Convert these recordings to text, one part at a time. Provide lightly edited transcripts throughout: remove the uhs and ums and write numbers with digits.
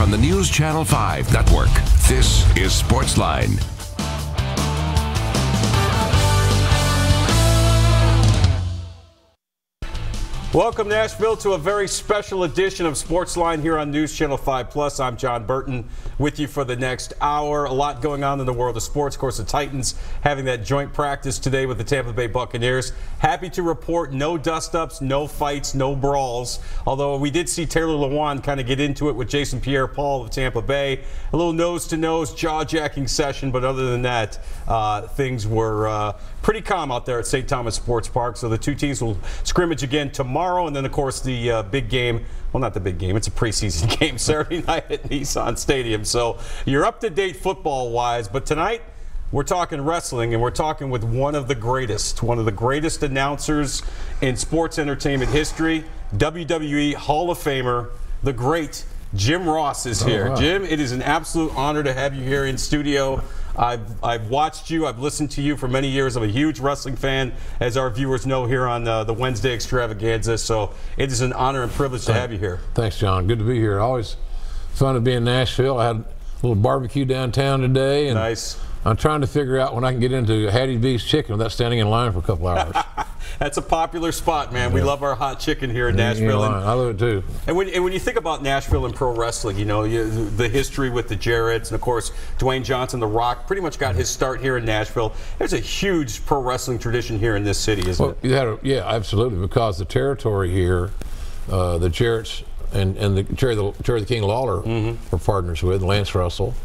on the News Channel 5 network. This is Sportsline. Welcome, Nashville, to a very special edition of Sportsline here on News Channel 5+. I'm John Burton with you for the next hour. A lot going on in the world of sports. Of course, the Titans having that joint practice today with the Tampa Bay Buccaneers. Happy to report no dust-ups, no fights, no brawls. Although we did see Taylor Lewan kind of get into it with Jason Pierre-Paul of Tampa Bay. A little nose-to-nose, jaw-jacking session, but other than that, things were pretty calm out there at St. Thomas Sports Park. So the two teams will scrimmage again tomorrow, and then, of course, the big game. Well, not the big game. It's a preseason game Saturday night at Nissan Stadium. So you're up to date football-wise. But tonight, we're talking wrestling, and we're talking with one of the greatest announcers in sports entertainment history, WWE Hall of Famer, the great Jim Ross is here. Oh, wow. Jim, it is an absolute honor to have you here in studio. I've watched you. I've listened to you for many years. I'm a huge wrestling fan, as our viewers know here on the Wednesday Extravaganza. So it is an honor and privilege to have you here. Thanks, John. Good to be here. Always fun to be in Nashville. I had a little barbecue downtown today. And nice. I'm trying to figure out when I can get into Hattie B's Chicken without standing in line for a couple hours. That's a popular spot, man. Yeah. We love our hot chicken here in Nashville. I love it too. And when you think about Nashville and pro wrestling, you know, the history with the Jarretts, and of course Dwayne Johnson, The Rock, pretty much got his start here in Nashville. There's a huge pro wrestling tradition here in this city, isn't it? Yeah, absolutely. Because the territory here, the Jarretts and the Jerry the King Lawler were partners with Lance Russell.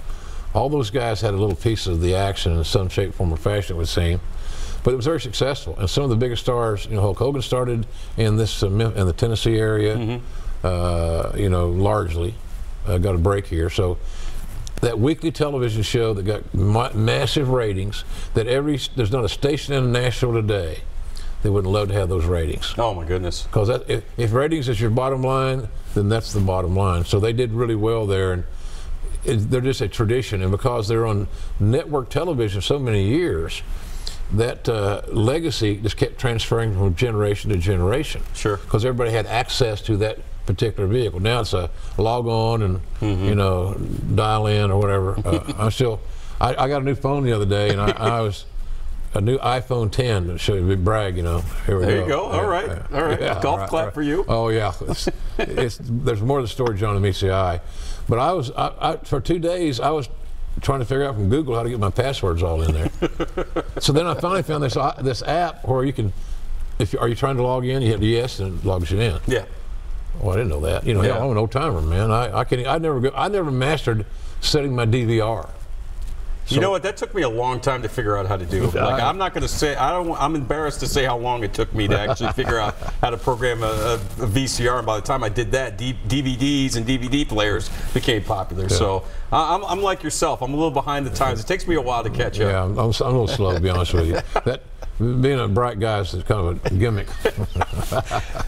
All those guys had a little piece of the action in some shape, form, or fashion, it would seem. But it was very successful, and some of the biggest stars, you know, Hulk Hogan started in this in the Tennessee area, you know, largely got a break here. So that weekly television show that got massive ratings, that there's not a station in Nashville today that wouldn't love to have those ratings. Oh my goodness! Because if ratings is your bottom line, then that's the bottom line. So they did really well there, and they're just a tradition, and because they're on network television so many years, that legacy just kept transferring from generation to generation. Sure. Because everybody had access to that particular vehicle. Now it's a log on and you know, dial in or whatever. I got a new phone the other day, and I was a new iPhone 10 to show you a big brag, you know. Here we go. There you go. All right. All right. Yeah, golf clap for you. Oh yeah. There's more to the story, John, than meets the eye. But for 2 days I was trying to figure out from Google how to get my passwords all in there. So then I finally found this app where you can, are you trying to log in? You hit yes, and it logs you in. Yeah. Oh, I didn't know that. You know, I'm an old timer, man. I never mastered setting my DVR. So, you know what? That took me a long time to figure out how to do. Like, I'm not going to say. I'm embarrassed to say how long it took me to actually figure out how to program a VCR. And by the time I did that, DVDs and DVD players became popular. Yeah. So I'm like yourself. I'm a little behind the times. It takes me a while to catch up. Yeah, I'm a little slow, to be honest with you. Being a bright guy is kind of a gimmick.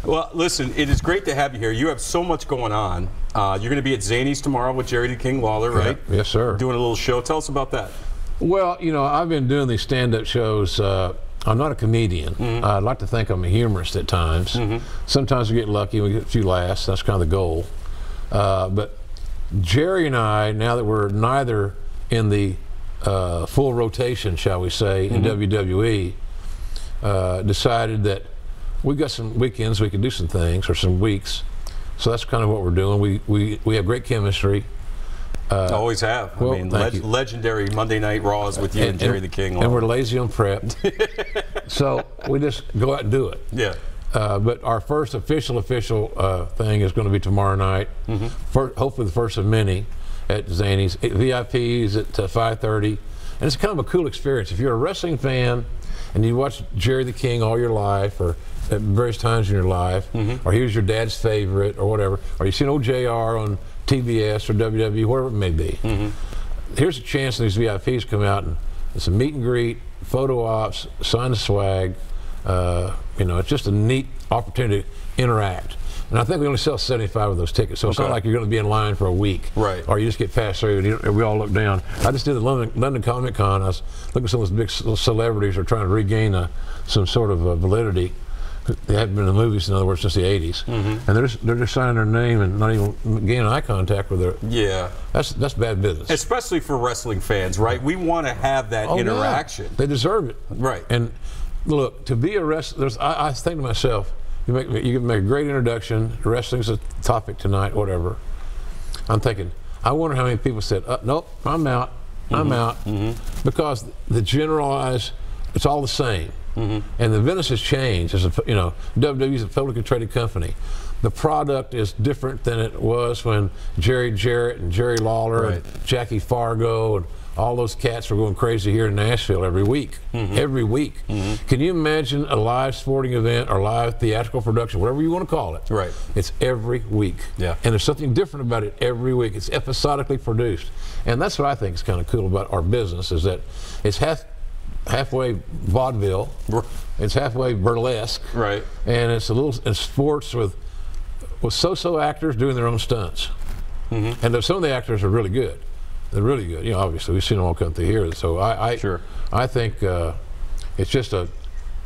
Well, listen, it is great to have you here. You have so much going on. You're going to be at Zany's tomorrow with Jerry the King Lawler, right? Yeah, yes, sir. Doing a little show. Tell us about that. Well, you know, I've been doing these stand-up shows. I'm not a comedian. I'd like to think I'm a humorist at times. Sometimes we get lucky and we get a few laughs. That's kind of the goal. But Jerry and I, now that we're neither in the full rotation, shall we say, in WWE, decided that we've got some weekends we can do some things, or some weeks. So that's kind of what we're doing. We have great chemistry. Always have. Well, I mean, legendary Monday Night Raws with you and Jerry the King. And we're lazy on prep. So we just go out and do it. Yeah. But our first official thing is going to be tomorrow night. Hopefully the first of many at Zany's. VIPs at 5:30. And it's kind of a cool experience. If you're a wrestling fan and you watch Jerry the King all your life, or at various times in your life, or he was your dad's favorite, or whatever, or you've seen old JR on TBS or WWE, wherever it may be, here's a chance these VIPs come out, and it's a meet and greet, photo ops, sign the swag. You know, it's just a neat opportunity to interact. And I think we only sell 75 of those tickets, so it's not like you're going to be in line for a week, right? Or you just get passed through and we all look down. I just did the London Comic Con. I was looking at some of those big celebrities are trying to regain some sort of validity. they hadn't been in the movies, in other words, since the 80s. And they're just signing their name and not even gaining eye contact with their. Yeah. That's bad business. Especially for wrestling fans, right? We want to have that interaction. Yeah. They deserve it. Right. And look, to be a wrestler, I think to myself, you can make a great introduction. Wrestling's a topic tonight, whatever. I'm thinking, I wonder how many people said, nope, I'm out. I'm out. Because the generalized, it's all the same. And the business has changed. As WWE is a publicly traded company. The product is different than it was when Jerry Jarrett and Jerry Lawler and Jackie Fargo and all those cats were going crazy here in Nashville every week. Every week. Can you imagine a live sporting event or live theatrical production, whatever you want to call it? Right. It's every week. Yeah. And there's something different about it every week. It's episodically produced. And that's what I think is kind of cool about our business, is that it's halfway vaudeville, it's halfway burlesque, right? And it's it's sports with so-so actors doing their own stunts. And some of the actors are really good. They're really good. Obviously we've seen them all come through here. So I think it's just a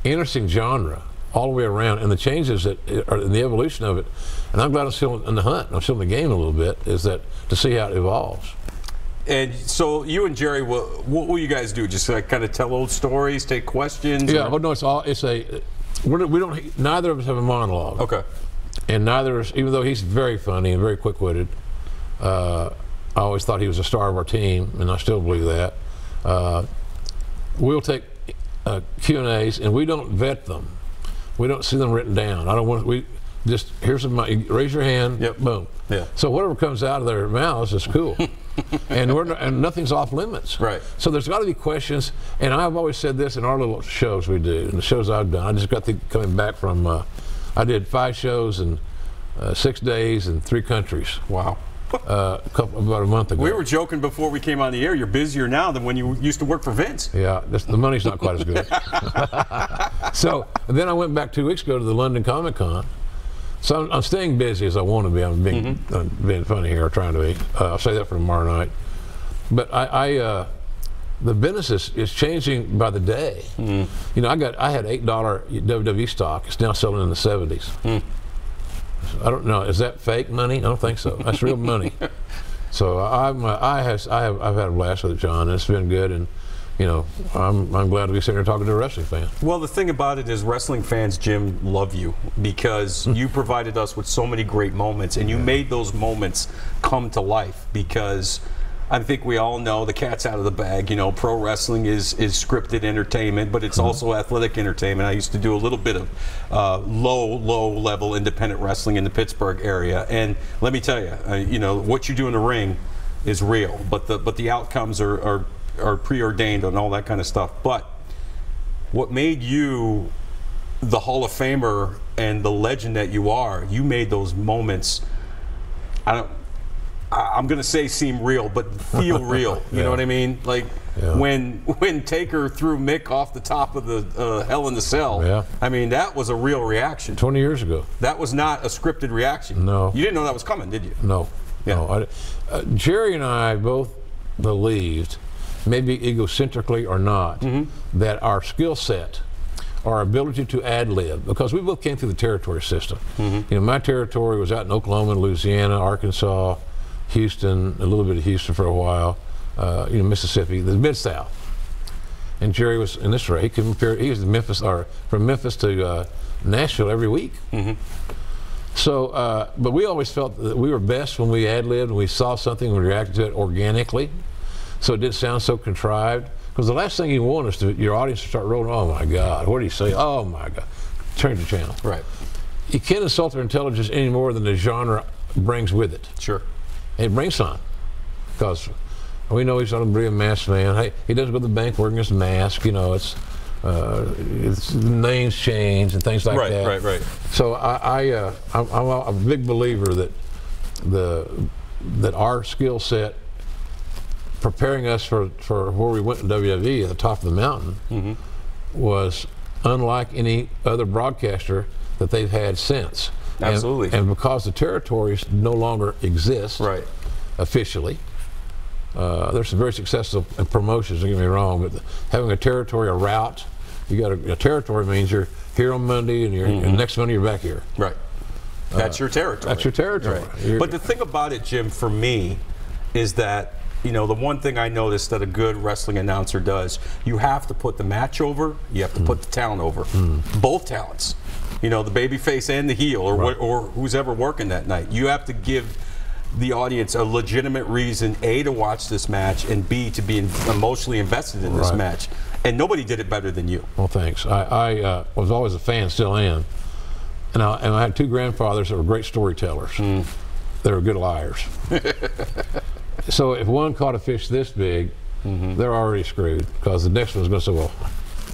interesting genre all the way around, and the changes that are in the evolution of it. And I'm glad I'm still in the hunt. I'm still in the game a little bit. Is that to see how it evolves. And so you and Jerry, what will you guys do? Just like kind of tell old stories, take questions? Yeah, well, no, neither of us have a monologue. Okay. And neither of us, even though he's very funny and very quick-witted, I always thought he was a star of our team, and I still believe that. We'll take Q&As, and we don't vet them. We don't see them written down. Just here's raise your hand. Yep. Boom. Yeah. So whatever comes out of their mouths is cool. and nothing's off limits. Right. So there's got to be questions, and I've always said this in our little shows we do, and the shows I've done. I just got coming back from, I did 5 shows in 6 days in 3 countries. Wow. About a month ago. We were joking before we came on the air. You're busier now than when you used to work for Vince. Yeah, the money's not quite as good. So then I went back 2 weeks ago to the London Comic Con. So I'm staying busy as I want to be. I'm being funny here, or trying to be. I'll say that for tomorrow night. But the business is changing by the day. I had $8 WWE stock. It's now selling in the 70s. I don't know. Is that fake money? I don't think so. That's real money. So I've had a blast with it, John. It's been good, and I'm glad to be sitting here talking to a wrestling fan. Well, the thing about it is wrestling fans, Jim, love you because you provided us with so many great moments, and you made those moments come to life, because I think we all know the cat's out of the bag. Pro wrestling is scripted entertainment, but it's also athletic entertainment. I used to do a little bit of low level independent wrestling in the Pittsburgh area, and let me tell you, what you do in the ring is real, but the outcomes are preordained and all that kind of stuff. But what made you the Hall of Famer and the legend that you are, you made those moments, I'm going to say seem real, but feel real. You know what I mean? Like when Taker threw Mick off the top of the Hell in the Cell, I mean, that was a real reaction. 20 years ago. That was not a scripted reaction. No. You didn't know that was coming, did you? No. Yeah. No. Jerry and I both believed, maybe egocentrically or not, that our skill set, our ability to ad-lib, because we both came through the territory system. My territory was out in Oklahoma, Louisiana, Arkansas, Houston, a little bit of Houston for a while, Mississippi, the Mid-South. And Jerry was in this race. He was from Memphis to Nashville every week. So, but we always felt that we were best when we ad-libbed and we saw something and we reacted to it organically. So it didn't sound so contrived. Because the last thing you want is your audience to start rolling, oh my God, what did he say? Oh my God. Change the channel. Right. You can't insult their intelligence any more than the genre brings with it. Sure. It brings some. Because we know he's not a masked man. Hey, he doesn't go to the bank wearing his mask. It's names change and things like that. Right. So I'm a big believer that our skill set, preparing us for where we went in WWE at the top of the mountain, was unlike any other broadcaster that they've had since. Absolutely. And because the territories no longer exist officially, there's some very successful promotions, don't get me wrong, but having a territory, a route, you got a territory means you're here on Monday, and and next Monday you're back here. Right. That's your territory. That's your territory. Right. But the thing about it, Jim, for me, is that, you know, the one thing I noticed that a good wrestling announcer does, you have to put the match over, you have to put the talent over. Both talents. You know, the babyface and the heel, or who's ever working that night. You have to give the audience a legitimate reason, A, to watch this match, and B, to be emotionally invested in this match. And nobody did it better than you. Well, thanks. I was always a fan, still am. And I had two grandfathers that were great storytellers. They were good liars. So if one caught a fish this big, they're already screwed, because the next one's going to say, well,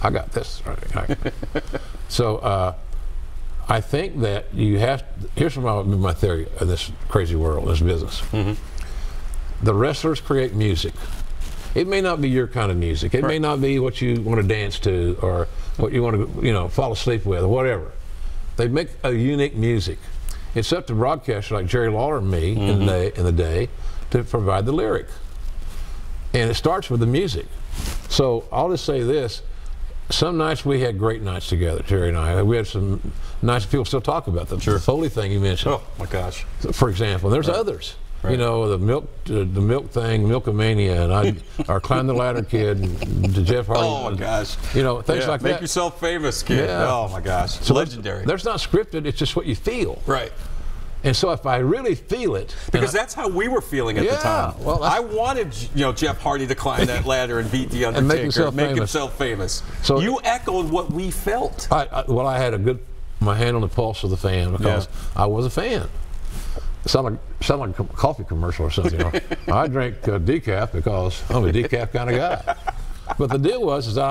I got this. So I think that you have, here's my theory of this crazy world, this business. The wrestlers create music. It may not be your kind of music. It may not be what you want to dance to, or what you want to, you know, fall asleep with, or whatever. They make a unique music. It's up to broadcasters like Jerry Lawler and me in the day to provide the lyric. And it starts with the music. So I'll just say this. Some nights we had great nights together, Jerry and I. We had some nights people still talk about them. The Foley thing you mentioned. Oh my gosh! For example, there's others. You know, the milk thing, Milkomania, and our Climb the Ladder kid, and to Jeff Hardy. Oh my gosh! You know, things like that. Make yourself famous, kid. Yeah. Oh my gosh! It's legendary. There's not scripted. It's just what you feel. Right. And so if I really feel it, because that's how we were feeling at the time. Well, I wanted, you know, Jeff Hardy to climb that ladder and beat the Undertaker, and make himself famous. So you echoed what we felt. Well, I had my hand on the pulse of the fan, because I was a fan. It sounded like a coffee commercial or something. You know? I drink decaf because I'm a decaf kind of guy. But the deal was that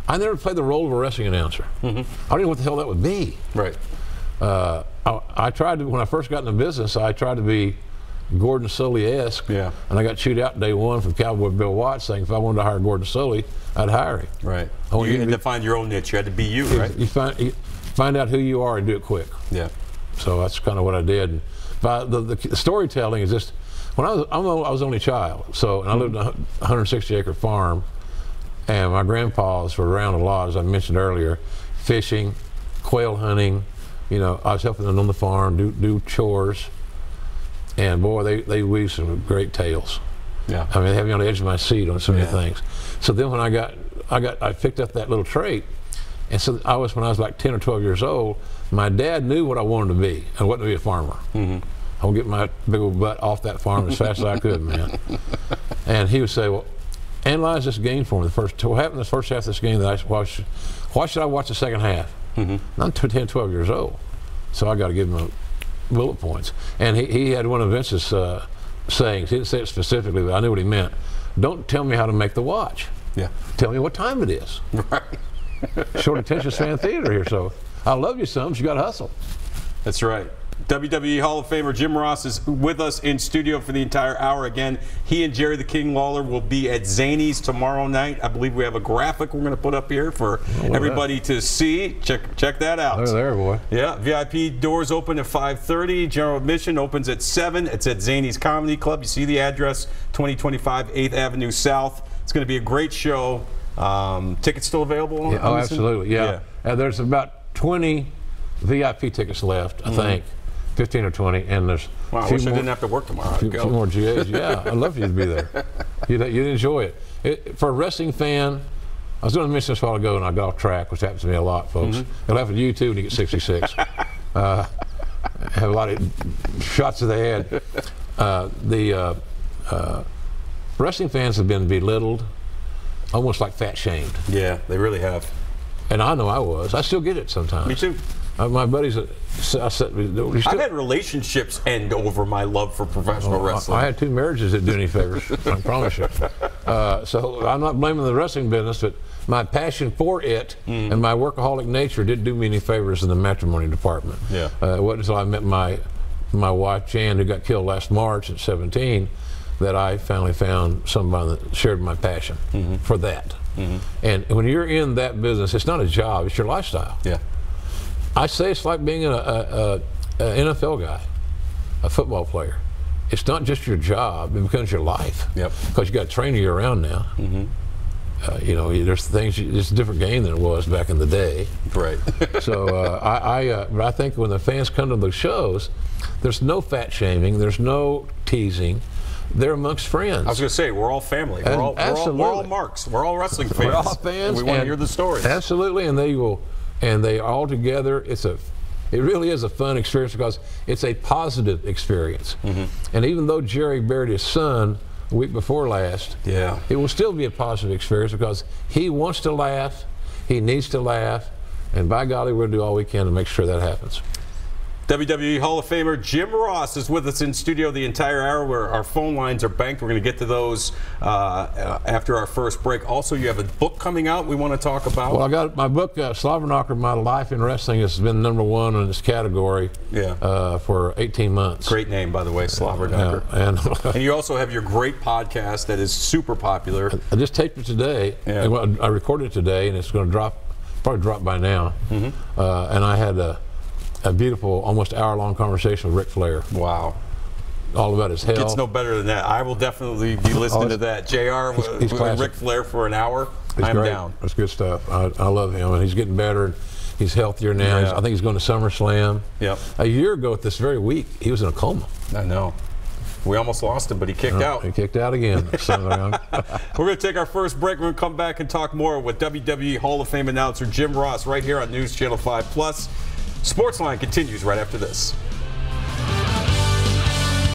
I never played the role of a wrestling announcer. I don't know what the hell that would be. Right. I tried to, when I first got in the business, I tried to be Gordon Sully-esque, and I got chewed out day one from Cowboy Bill Watts, saying if I wanted to hire Gordon Sully, I'd hire him. Right. You had to find your own niche. You had to be you, right? You find out who you are and do it quick. Yeah. So that's kind of what I did. But the storytelling is just, when I was only child, so, and I lived on a 160-acre farm, and my grandpas were around a lot, as I mentioned earlier, fishing, quail hunting. You know, I was helping them on the farm, do chores, and boy, they weave some great tales. Yeah. I mean, they have me on the edge of my seat on so many things. So then when I picked up that little trait, and so when I was like 10 or 12 years old, my dad knew what I wanted to be. I wanted to be a farmer. I would get my big old butt off that farm as fast as I could, man. And he would say, well, analyze this game for me. What happened in the first half of this game that I watched? Why should I watch the second half? I'm 10, 12 years old, so I got to give him bullet points. And he had one of Vince's sayings. He didn't say it specifically, but I knew what he meant. Don't tell me how to make the watch. Yeah. Tell me what time it is. Right. Short attention span theater here, so I love you some, but you got to hustle. That's right. WWE Hall of Famer Jim Ross is with us in studio for the entire hour. Again, he and Jerry the King Lawler will be at Zany's tomorrow night. I believe we have a graphic we're going to put up here for everybody to see. Check that out. They're there, boy. Yeah, VIP doors open at 5:30. General admission opens at 7. It's at Zany's Comedy Club. You see the address, 2025 8th Avenue South. It's going to be a great show. Tickets still available? Yeah, absolutely. Yeah. There's about 20 VIP tickets left, I think. 15 or 20, and there's I wish I didn't have to work tomorrow. A few more GAs. Yeah, I'd love for you to be there. You'd enjoy it. For a wrestling fan, I was going to mention this a while ago, and I got off track, which happens to me a lot, folks. It'll happen to you too when you get 66. Have a lot of shots to the head. Wrestling fans have been belittled, almost like fat shamed. Yeah, they really have. And I know I was. I still get it sometimes. Me too. My buddies, I've had relationships end over my love for professional wrestling. I had 2 marriages that do any favors, I promise you. So I'm not blaming the wrestling business, but my passion for it and my workaholic nature didn't do me any favors in the matrimony department. Yeah. It wasn't until I met my wife, Jan, who got killed last March at 17, that I finally found somebody that shared my passion for that. And when you're in that business, it's not a job, it's your lifestyle. Yeah. I say it's like being an NFL guy, a football player. It's not just your job, it becomes your life. Yep. Because you got a trainer year round now. you know, there's things. It's a different game than it was back in the day. Right. So but I think when the fans come to the shows, there's no fat shaming. There's no teasing. They're amongst friends. I was going to say, we're all family. We're all marks. We're all wrestling fans. We're all fans. And we want to hear the stories. Absolutely, and they all together. It really is a fun experience because it's a positive experience. And even though Jerry buried his son the week before last, it will still be a positive experience because he wants to laugh, he needs to laugh, and by golly, we're going to do all we can to make sure that happens. WWE Hall of Famer Jim Ross is with us in studio the entire hour, where our phone lines are banked. We're going to get to those after our first break. Also, you have a book coming out we want to talk about. Well, I got my book, Slobberknocker, My Life in Wrestling, has been #1 in this category for 18 months. Great name, by the way, Slobberknocker. And you also have your great podcast that is super popular. I just taped it today. I recorded it today, and it's going to probably drop by now. And I had a beautiful, almost hour-long conversation with Ric Flair. Wow. All about his health. Gets no better than that. I will definitely be listening to that. JR with Ric Flair for an hour. I'm down. That's good stuff. I love him, and he's getting better. He's healthier now. I think he's going to SummerSlam. A year ago at this very week, he was in a coma. I know. We almost lost him, but he kicked out. He kicked out again. We're going to take our first break. We're going to come back and talk more with WWE Hall of Fame announcer Jim Ross right here on News Channel 5 Plus. Sportsline continues right after this.